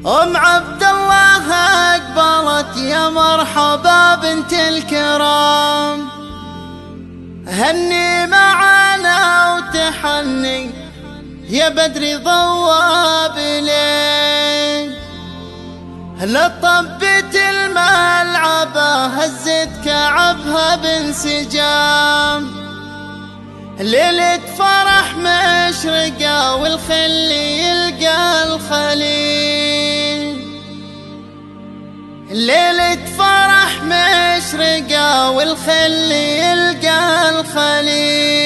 أم عبد الله أقبلت يا مرحبا بنت الكرام، هني معانا وتحني يا بدري ضوى بليل، لطبت الملعبة هزت كعبها بانسجام، ليلة فرح مشرقة والخل يلقى الخليل، ليلة فرح مشرقة والخل يلقى الخليل.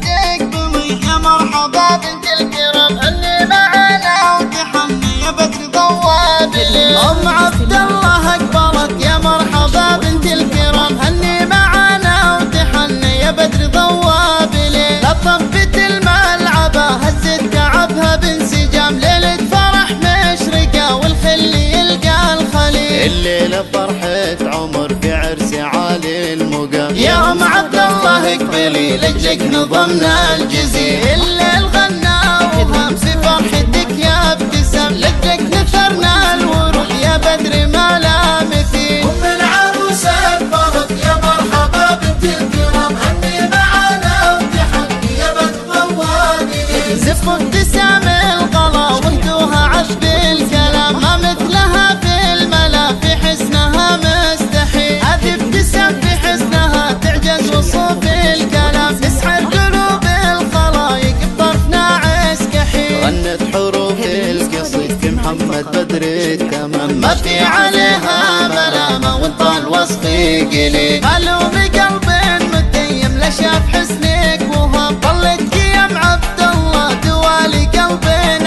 تقبلي يا مرحبا بنت الكرام، هني معانا وتحني يا بدر ضوى بالليل. أم عبد الله أقبلت يا مرحبا بنت الكرام، هني معانا وتحني يا بدر ضوى بالليل، لطبت الملعبة هزت كعبها بانسجام، ليلة فرح مشرقة والخل يلقى الخليل، الليلة فرحة عمر في عرس عالي المقام. يا أم عبد الله اقبلي لجلك نظمنا الجزيل، الليل غنى وهم في فرحتك يا ابتسام، لجلك نثرنا الورود يا بدر ما لا مثيل. أم العروس أكبرت يا مرحبا بنت الكرام، هني معانا وتحني يا بدر ضواني، زف ابتسام الغلا وهدوها عذب الكلام، ما مثلها في الملا في حسنها مستحيل، هذه ابتسام في حسنها تعجز وصوف الكلام، تسحر قلوب الخلايق بطرفنا عسكحيل، غنت حروف القصيد في محمد بدر التمام، ما في عليها ملامة وانطال وصفي قليل، قالوا بقلب متيم لا شاف حسنك وهاب، ظلت يا ام عبد الله دوالي قلب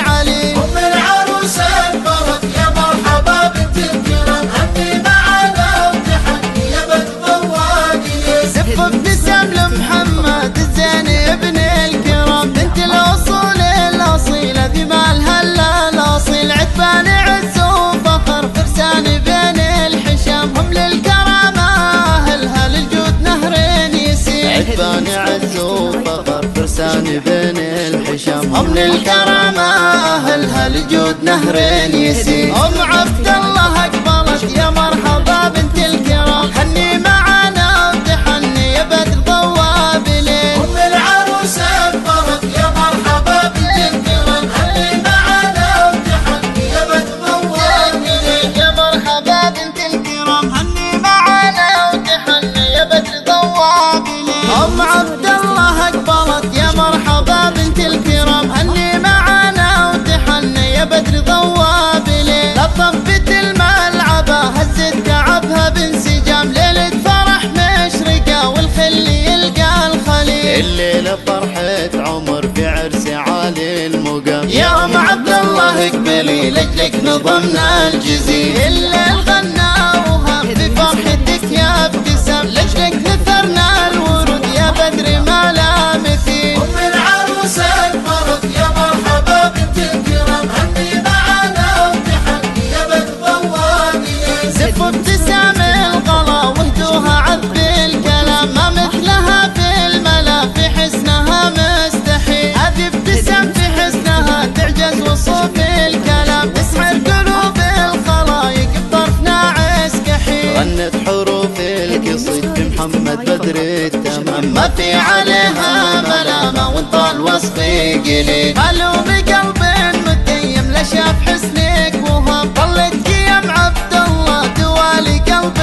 عليل. أم العروس أكبرت يا مرحبا بنت الكرام، هني معانا وتحني يا بدر ضواني، زف ابتسام لمحمد الزين ابن الكرام، بنت الاصول الاصيله ذي مالها الا الاصيل، عتبان عز وفخر فرسان بين الحشام، هم للكرامه اهلها للجود نهر يسيل، عتبان عز وفخر فرسان بين الحشام، هم للكرامه اهلها للجود نهر يسيل. ام عبد الله اقبلت يا مرحبا بنت الكرام، هني معانا وتحني يا بدر ضوى بليل. أم العروس أكبرت يا مرحبا بنت الكرام، هني معانا وتحني يا بدر ضواني، يا مرحبا بنت الكرام، هني معانا وتحني يا بدر ضوى بليل. ام عبد الله اقبلت يا مرحبا بنت الكرام، هني معانا وتحني يا بدر ضوى بليل، لطبت الملعبة هزت كعبها بانسجام، ليلة فرح مشرقة والخل يلقى الخليل، الليلة فرحة عمر في عرس عالي المقام. يا أم عبد الله اقبلي لجلك نظمنا الجزيل، الليل غنى وهم في فرحتك يا ابتسام، لجلك نثرنا الورود يا بدر ما لا مثيل. أم العروس أكبرت يا مرحبا بنت الكرام، هني معانا وتحني يا بدر ضواني، زف ابتسام الغلا وهدوها عذب الكلام، ما مثلها في الملا في حسنها مستحيل، هذه ابتسام في حسنها تعجز وصوف الكلام، تسحر قلوب الخلايق بطرفنا عسكحيل، غنت حروف القصيد في محمد بدر التمام، ما في عليها ملامة وانطال وصفي قليل، قالوا بقلب متيم لا شاف حسنك وهاب، ظلت يا ام عبد الله دوالي قلب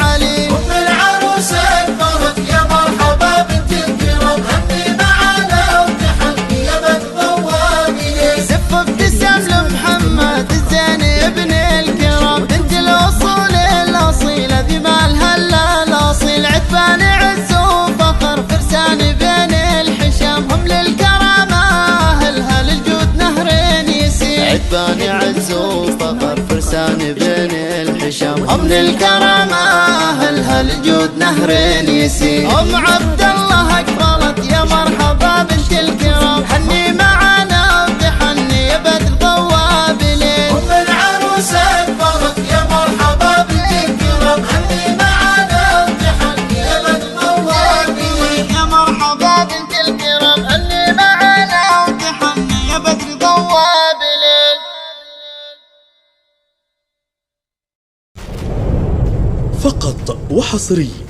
عليل. أم العروس أكبرت يا مرحبا بنت الكرام، هني معانا وتحني يا بدر ضواني، زف ابتسام لمحمد الزين ابن الكرام، بنت الاصول الاصيله ذي مالها الا الاصيل، عتبان عز وفخر فرسان بين الحشام، هم للكرامه اهلها للجود نهر يسيل، عتبان عز وفخر فرسان بين الحشام، هم للكرامه اهلها للجود نهر يسيل. ام عبد الله اقبلت يا مرحبا بنت الكرام، هني معانا وتحني يا بدر ضوى بليل. أم العروس أكبرت يا مرحبا بنت الكرام، هني معانا وتحني يا بدر ضواني، يا مرحبا بنت الكرام، هني معانا فقط وحصريا